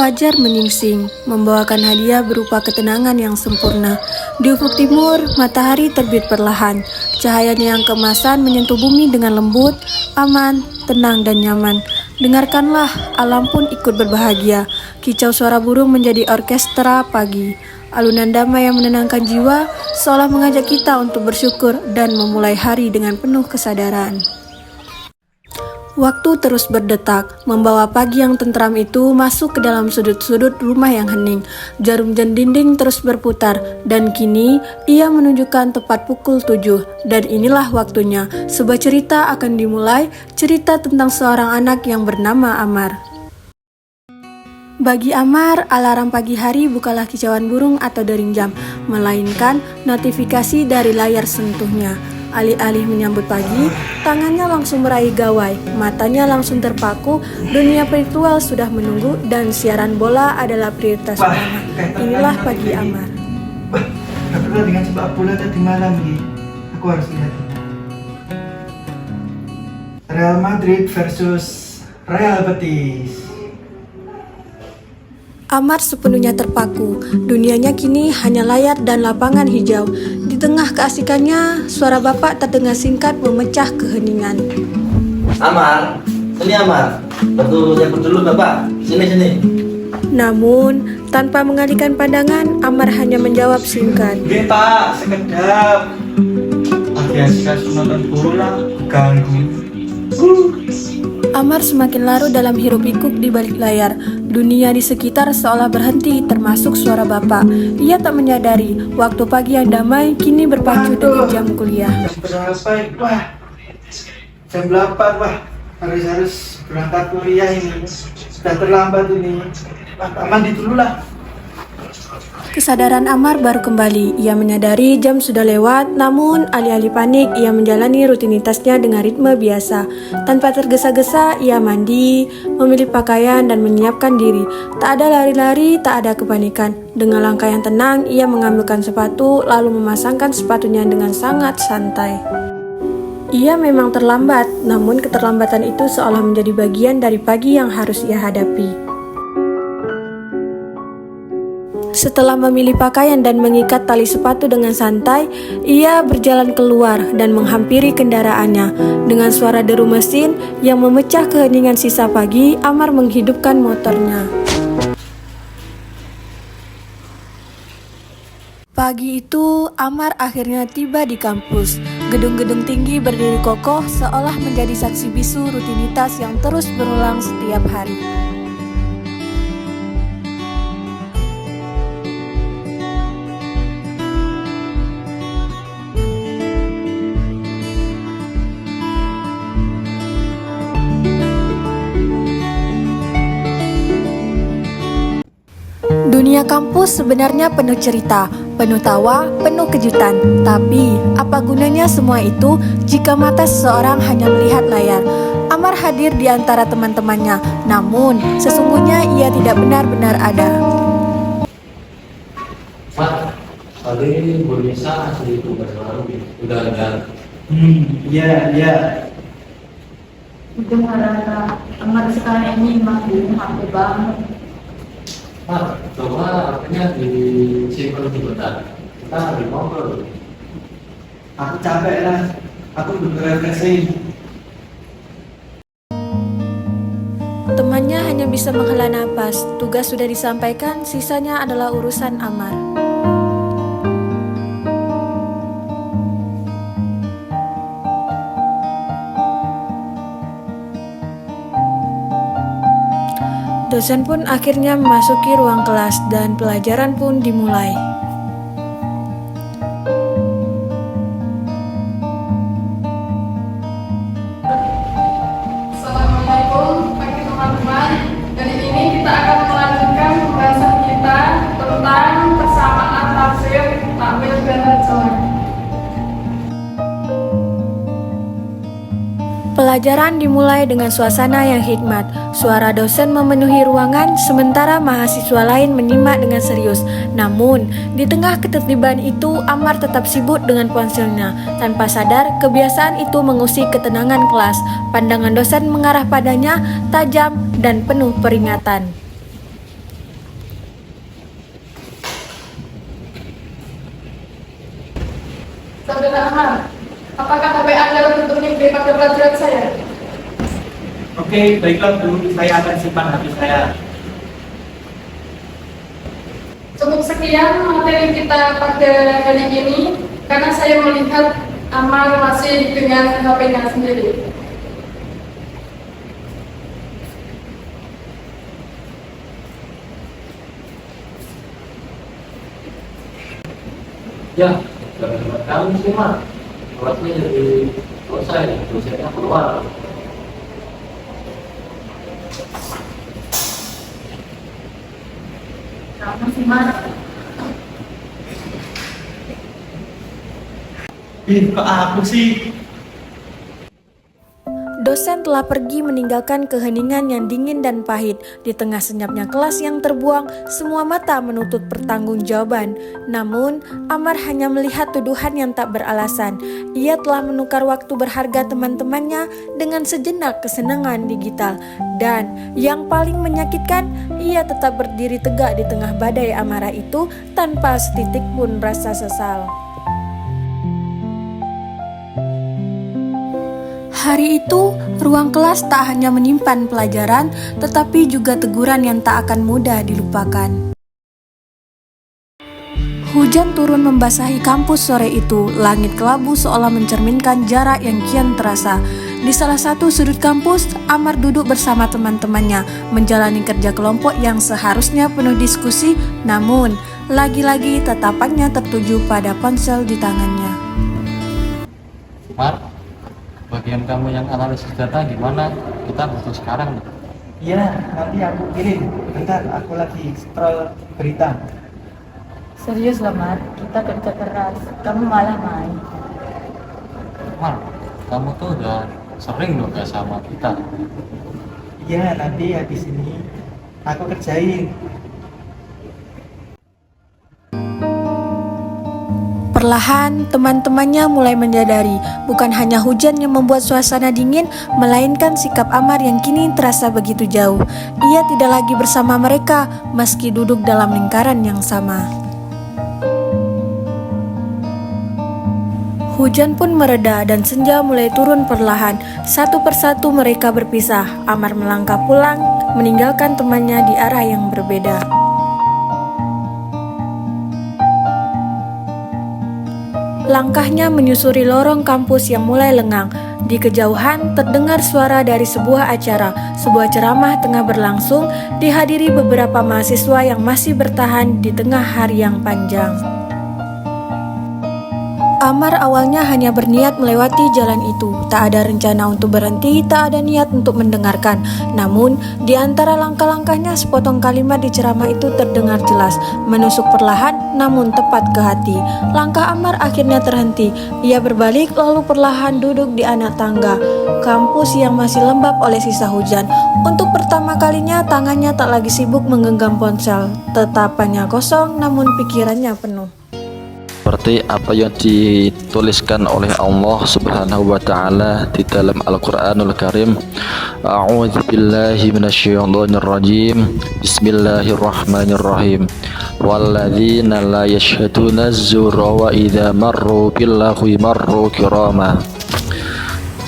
Fajar menyingsing, membawakan hadiah berupa ketenangan yang sempurna. Di ufuk timur, matahari terbit perlahan. Cahayanya yang keemasan menyentuh bumi dengan lembut, aman, tenang, dan nyaman. Dengarkanlah, alam pun ikut berbahagia. Kicau suara burung menjadi orkestra pagi. Alunan damai yang menenangkan jiwa, seolah mengajak kita untuk bersyukur dan memulai hari dengan penuh kesadaran. Waktu terus berdetak, membawa pagi yang tentram itu masuk ke dalam sudut-sudut rumah yang hening. Jarum jam dinding terus berputar, dan kini ia menunjukkan tepat pukul 7. Dan inilah waktunya, sebuah cerita akan dimulai, cerita tentang seorang anak yang bernama Amar. Bagi Amar, alarm pagi hari bukanlah kicauan burung atau dering jam, melainkan notifikasi dari layar sentuhnya. Alih-alih menyambut pagi, tangannya langsung meraih gawai, matanya langsung terpaku, dunia virtual sudah menunggu, dan siaran bola adalah prioritas utama. Inilah pagi Amar. Gak pernah dengan sepak bola tadi malam nih. Aku harus lihat. Real Madrid versus Real Betis. Amar sepenuhnya terpaku, dunianya kini hanya layar dan lapangan hijau. Di tengah keasikannya, suara bapak terdengar singkat memecah keheningan. Amar, sini Amar. Betul, yang dulu bapak. Sini. Namun, tanpa mengalihkan pandangan, Amar hanya menjawab singkat. Oke pak, sekedap. Asik-asik nonton bola, ganggu. Amar semakin larut dalam hiruk pikuk di balik layar. Dunia di sekitar seolah berhenti, termasuk suara bapak. Ia tak menyadari, waktu pagi yang damai kini berpacu dengan jam kuliah. Jam berapa? Wah, jam 8 wah. Harus berangkat kuliah ini. Sudah terlambat ini. Wah, mandi dulu lah. Kesadaran Amar baru kembali. Ia menyadari jam sudah lewat, namun alih-alih panik, ia menjalani rutinitasnya dengan ritme biasa. Tanpa tergesa-gesa, ia mandi, memilih pakaian, dan menyiapkan diri. Tak ada lari-lari, tak ada kepanikan. Dengan langkah yang tenang, ia mengambilkan sepatu, lalu memasangkan sepatunya dengan sangat santai. Ia memang terlambat, namun keterlambatan itu seolah menjadi bagian dari pagi yang harus ia hadapi. Setelah memilih pakaian dan mengikat tali sepatu dengan santai, ia berjalan keluar dan menghampiri kendaraannya. Dengan suara deru mesin yang memecah keheningan sisa pagi, Amar menghidupkan motornya. Pagi itu, Amar akhirnya tiba di kampus. Gedung-gedung tinggi berdiri kokoh seolah menjadi saksi bisu rutinitas yang terus berulang setiap hari. Dunia kampus sebenarnya penuh cerita, penuh tawa, penuh kejutan. Tapi, apa gunanya semua itu jika mata seseorang hanya melihat layar? Amar hadir di antara teman-temannya, namun sesungguhnya ia tidak benar-benar ada. Pak, tadi Bu Nisa asli itu baru udah ada. Iya. Itu karena Amar sekarang ini makin HP banget. Pak, coba artinya disimpan sebentar. Kita lagi ngobrol. Aku capek lah. Aku udah refreshing. Temannya hanya bisa menghela napas. Tugas sudah disampaikan, sisanya adalah urusan Amar. Dosen pun akhirnya memasuki ruang kelas dan pelajaran pun dimulai. Assalamualaikum pagi teman-teman. Kali ini kita akan melanjutkan pembahasan kita tentang persamaan tafsir takwil dan terjemah. Pelajaran dimulai dengan suasana yang hikmat. Suara dosen memenuhi ruangan, sementara mahasiswa lain menyimak dengan serius. Namun, di tengah ketertiban itu, Amar tetap sibuk dengan ponselnya. Tanpa sadar, kebiasaan itu mengusik ketenangan kelas. Pandangan dosen mengarah padanya, tajam dan penuh peringatan. Saudara Amar, apakah HP Anda untuk mengikuti pada pelajaran saya? Oke, baiklah Bu, saya akan simpan HP saya. Cukup sekian materi kita pada hari ini, karena saya melihat Amar masih dengan HP-nya sendiri. Ya, gara-gara kamu sih Mar. Kelasnya jadi selesai, dosennya keluar. Kamu sih Mas. Kok aku sih? Dosen telah pergi meninggalkan keheningan yang dingin dan pahit. Di tengah senyapnya kelas yang terbuang, semua mata menuntut pertanggungjawaban. Namun, Amar hanya melihat tuduhan yang tak beralasan. Ia telah menukar waktu berharga teman-temannya dengan sejenak kesenangan digital. Dan yang paling menyakitkan, ia tetap berdiri tegak di tengah badai amarah itu tanpa setitik pun rasa sesal. Hari itu, ruang kelas tak hanya menyimpan pelajaran, tetapi juga teguran yang tak akan mudah dilupakan. Hujan turun membasahi kampus sore itu, langit kelabu seolah mencerminkan jarak yang kian terasa. Di salah satu sudut kampus, Amar duduk bersama teman-temannya, menjalani kerja kelompok yang seharusnya penuh diskusi, namun lagi-lagi tatapannya tertuju pada ponsel di tangannya. Mar, bagian kamu yang analisis data gimana? Kita butuh sekarang nih. Iya, nanti aku kirim. Bentar, aku lagi scroll berita. Serius lah Mar, kita kerja keras. Kamu malah main. Mar, kamu tuh udah sering loh gak sama kita. Iya, nanti habis ini aku kerjain. Perlahan, teman-temannya mulai menyadari bukan hanya hujan yang membuat suasana dingin, melainkan sikap Amar yang kini terasa begitu jauh. Ia tidak lagi bersama mereka, meski duduk dalam lingkaran yang sama. Hujan pun mereda dan senja mulai turun perlahan. Satu persatu mereka berpisah. Amar melangkah pulang, meninggalkan temannya di arah yang berbeda. Langkahnya menyusuri lorong kampus yang mulai lengang. Di kejauhan terdengar suara dari sebuah acara. Sebuah ceramah tengah berlangsung, dihadiri beberapa mahasiswa yang masih bertahan di tengah hari yang panjang. Amar awalnya hanya berniat melewati jalan itu. Tak ada rencana untuk berhenti, tak ada niat untuk mendengarkan. Namun, di antara langkah-langkahnya sepotong kalimat di ceramah itu terdengar jelas, menusuk perlahan namun tepat ke hati. Langkah Amar akhirnya terhenti. Ia berbalik lalu perlahan duduk di anak tangga kampus yang masih lembab oleh sisa hujan. Untuk pertama kalinya tangannya tak lagi sibuk menggenggam ponsel. Tatapannya kosong namun pikirannya penuh. Seperti apa yang dituliskan oleh Allah Subhanahu wa taala di dalam Al-Qur'anul Karim. A'udzu billahi minasyaitonir rajim. Bismillahirrahmanirrahim. Walladzina la yashhaduna az-zura wa idza marru bil lagwi marru kirama.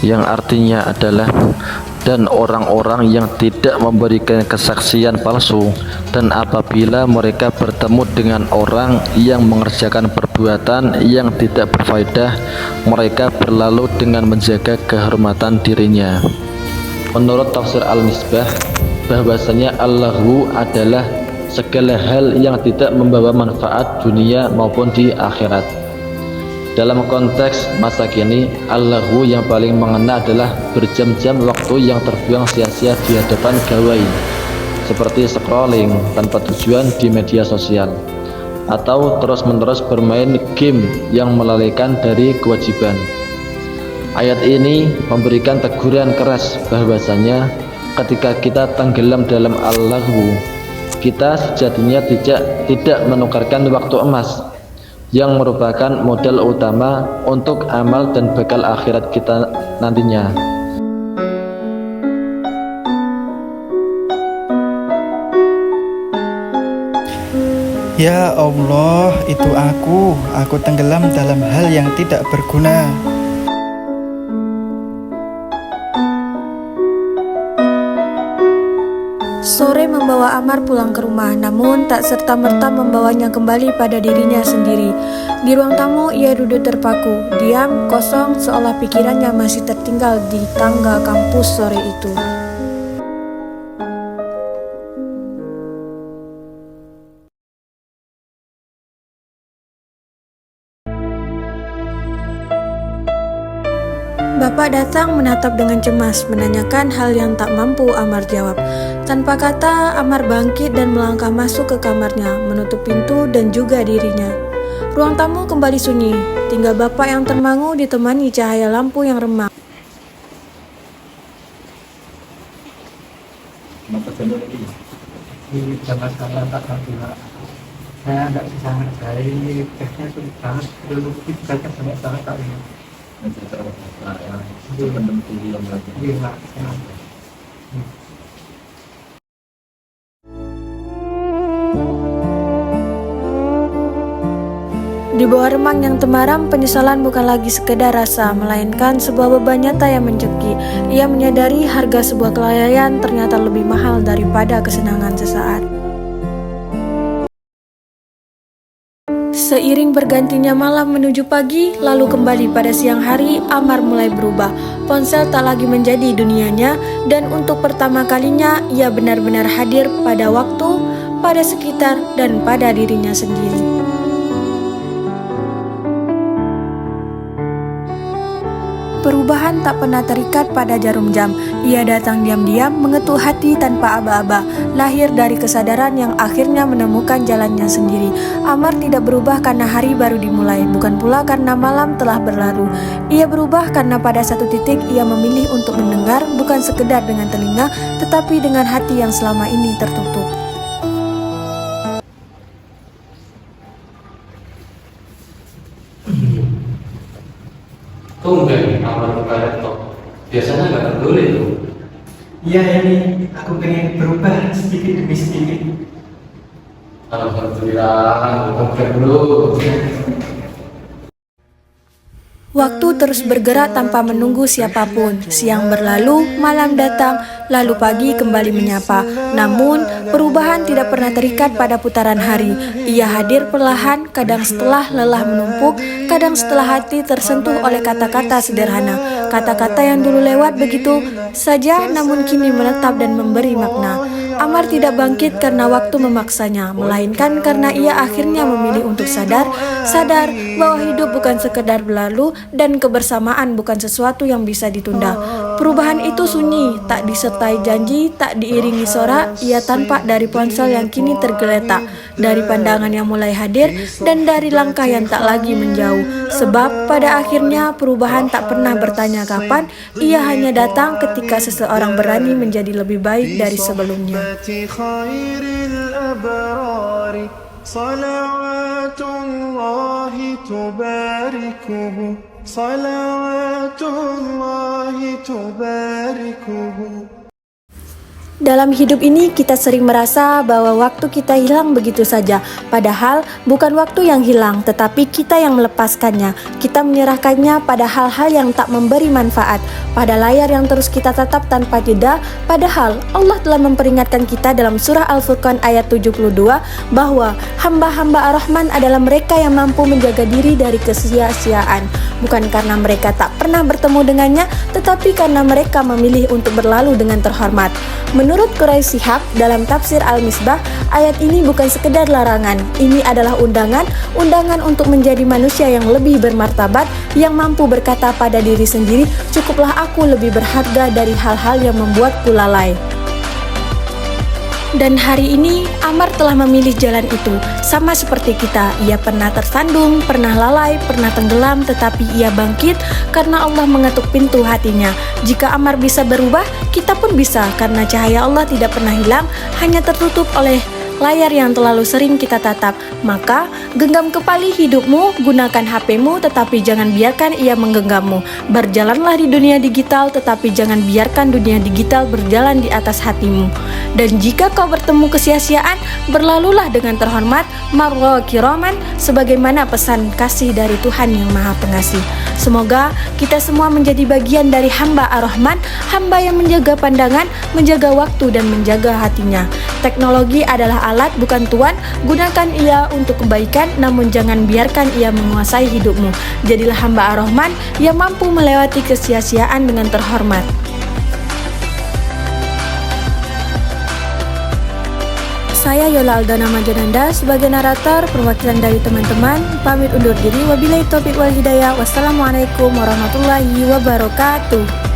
Yang artinya adalah dan orang-orang yang tidak memberikan kesaksian palsu, dan apabila mereka bertemu dengan orang yang mengerjakan perbuatan yang tidak berfaedah, mereka berlalu dengan menjaga kehormatan dirinya. Menurut tafsir Al-Misbah, bahwasanya Allahu adalah segala hal yang tidak membawa manfaat dunia maupun di akhirat. Dalam konteks masa kini, Allahu yang paling mengena adalah berjam-jam waktu yang terbuang sia-sia di hadapan gawai, seperti scrolling tanpa tujuan di media sosial, atau terus-menerus bermain game yang melalaikan dari kewajiban. Ayat ini memberikan teguran keras bahwasanya ketika kita tenggelam dalam al-laghu, kita sejatinya tidak menukarkan waktu emas yang merupakan modal utama untuk amal dan bekal akhirat kita nantinya. Ya Allah, itu aku tenggelam dalam hal yang tidak berguna. Sore membawa Ammar pulang ke rumah, namun tak serta-merta membawanya kembali pada dirinya sendiri. Di ruang tamu, ia duduk terpaku, diam, kosong, seolah pikirannya masih tertinggal di tangga kampus sore itu. Bapak datang menatap dengan cemas, menanyakan hal yang tak mampu Ammar jawab. Tanpa kata, Ammar bangkit dan melangkah masuk ke kamarnya, menutup pintu dan juga dirinya. Ruang tamu kembali sunyi, tinggal bapak yang termangu ditemani cahaya lampu yang remang. Ini jangan tak terkira. Saya tidak bisa ngerjain ini tesnya sulit banget. Dulu kita sangat tak ini. Iya. Di bawah remang yang temaram, penyesalan bukan lagi sekedar rasa, melainkan sebuah beban nyata yang mencekik. Ia menyadari harga sebuah kelalaian ternyata lebih mahal daripada kesenangan sesaat. Seiring bergantinya malam menuju pagi, lalu kembali pada siang hari, Ammar mulai berubah. Ponsel tak lagi menjadi dunianya, dan untuk pertama kalinya ia benar-benar hadir pada waktu, pada sekitar, dan pada dirinya sendiri. Perubahan tak pernah terikat pada jarum jam. Ia datang diam-diam, mengetuk hati tanpa aba-aba. Lahir dari kesadaran yang akhirnya menemukan jalannya sendiri. Ammar tidak berubah karena hari baru dimulai, bukan pula karena malam telah berlalu. Ia berubah karena pada satu titik ia memilih untuk mendengar, bukan sekedar dengan telinga, tetapi dengan hati yang selama ini tertutup. Tumben Ammar buka laptop. Biasanya nggak peduli tuh. Iya ini, aku pengen berubah sedikit demi sedikit. Alhamdulillah, tumben dulu. Waktu terus bergerak tanpa menunggu siapapun. Siang berlalu, malam datang, lalu pagi kembali menyapa. Namun, perubahan tidak pernah terikat pada putaran hari. Ia hadir perlahan, kadang setelah lelah menumpuk, kadang setelah hati tersentuh oleh kata-kata sederhana. Kata-kata yang dulu lewat begitu saja, namun kini menetap dan memberi makna. Ammar tidak bangkit karena waktu memaksanya, melainkan karena ia akhirnya memilih untuk sadar bahwa hidup bukan sekedar berlalu dan kebersamaan bukan sesuatu yang bisa ditunda. Perubahan itu sunyi, tak disertai janji, tak diiringi sorak, ia tampak dari ponsel yang kini tergeletak, dari pandangan yang mulai hadir, dan dari langkah yang tak lagi menjauh. Sebab pada akhirnya perubahan tak pernah bertanya kapan, ia hanya datang ketika seseorang berani menjadi lebih baik dari sebelumnya. Dalam hidup ini kita sering merasa bahwa waktu kita hilang begitu saja. Padahal bukan waktu yang hilang, tetapi kita yang melepaskannya. Kita menyerahkannya pada hal-hal yang tak memberi manfaat, pada layar yang terus kita tatap tanpa jeda. Padahal Allah telah memperingatkan kita dalam surah Al-Furqan ayat 72 bahwa hamba-hamba Ar-Rahman adalah mereka yang mampu menjaga diri dari kesia-siaan. Bukan karena mereka tak pernah bertemu dengannya, tetapi karena mereka memilih untuk berlalu dengan terhormat. Menurut Quraish Shihab dalam tafsir Al-Misbah, ayat ini bukan sekedar larangan. Ini adalah undangan untuk menjadi manusia yang lebih bermartabat, yang mampu berkata pada diri sendiri, cukuplah aku lebih berharga dari hal-hal yang membuatku lalai. Dan hari ini Ammar telah memilih jalan itu. Sama seperti kita, ia pernah tersandung, pernah lalai, pernah tenggelam, tetapi ia bangkit karena Allah mengetuk pintu hatinya. Jika Ammar bisa berubah, kita pun bisa, karena cahaya Allah tidak pernah hilang, hanya tertutup oleh layar yang terlalu sering kita tatap. Maka, genggam kembali hidupmu, gunakan HP-mu, tetapi jangan biarkan ia menggenggammu. Berjalanlah di dunia digital, tetapi jangan biarkan dunia digital berjalan di atas hatimu. Dan jika kau bertemu kesia-siaan, berlalulah dengan terhormat, marra kiraman, sebagaimana pesan kasih dari Tuhan yang Maha Pengasih. Semoga kita semua menjadi bagian dari hamba Ar-Rahman, hamba yang menjaga pandangan, menjaga waktu, dan menjaga hatinya. Teknologi adalah alat, bukan tuan. Gunakan ia untuk kebaikan, namun jangan biarkan ia menguasai hidupmu. Jadilah hamba Ar-Rahman yang mampu melewati kesia-siaan dengan terhormat. Saya Yola Aldana Majananda sebagai narator perwakilan dari teman-teman pamit undur diri. Wabillahi taufiq wal hidayah. Wassalamualaikum warahmatullahi wabarakatuh.